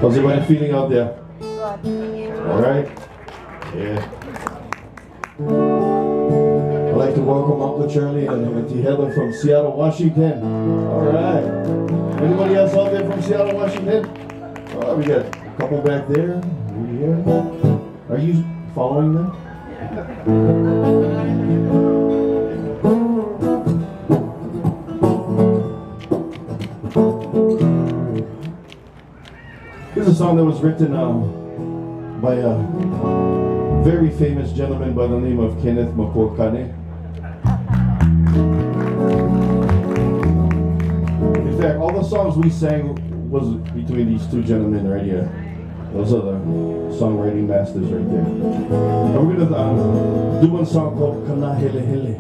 How's everybody feeling out there? All right? Yeah. I'd like to welcome Uncle Charlie and Auntie Hale from Seattle, Washington. All right. Anybody else out there from Seattle, Washington? Oh, we got a couple back there. Here. Are you following them? Here's a song that was written by a very famous gentleman by the name of Kenneth Makuakāne. In fact, all the songs we sang was between these two gentlemen right here. Those are the songwriting masters right there. And we're gonna do one song called Nāhelehele.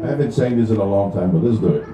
I haven't sang this in a long time, but let's do it.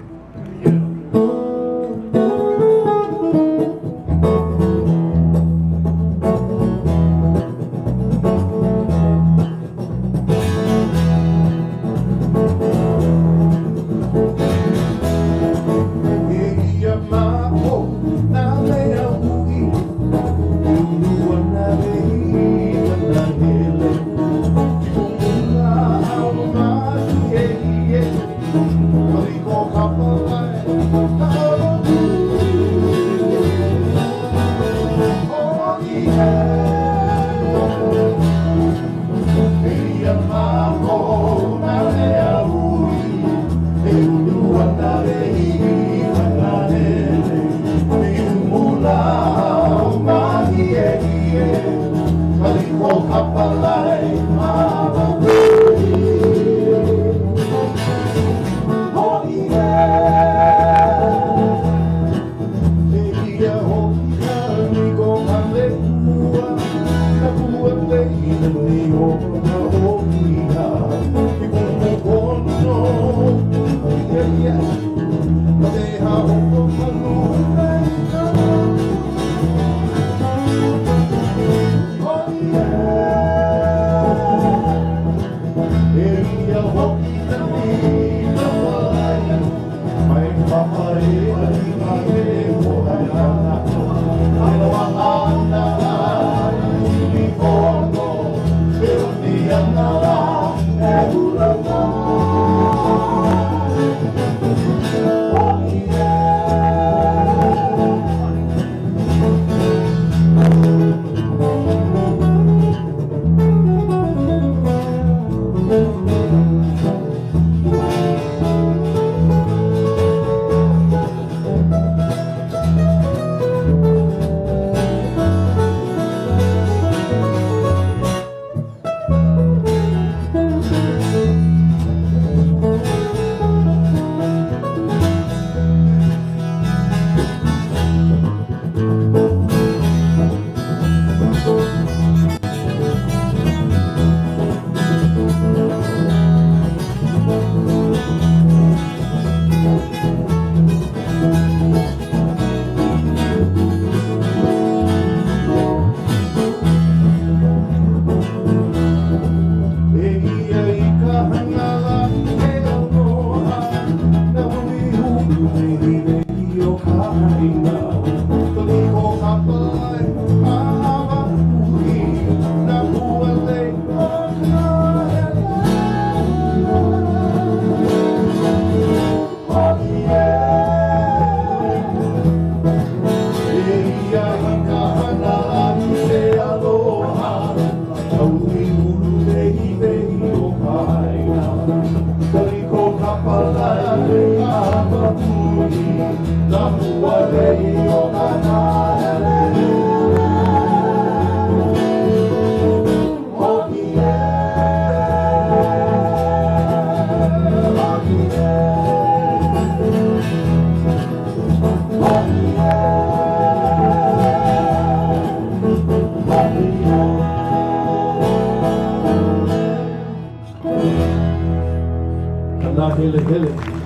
Nāhelehele.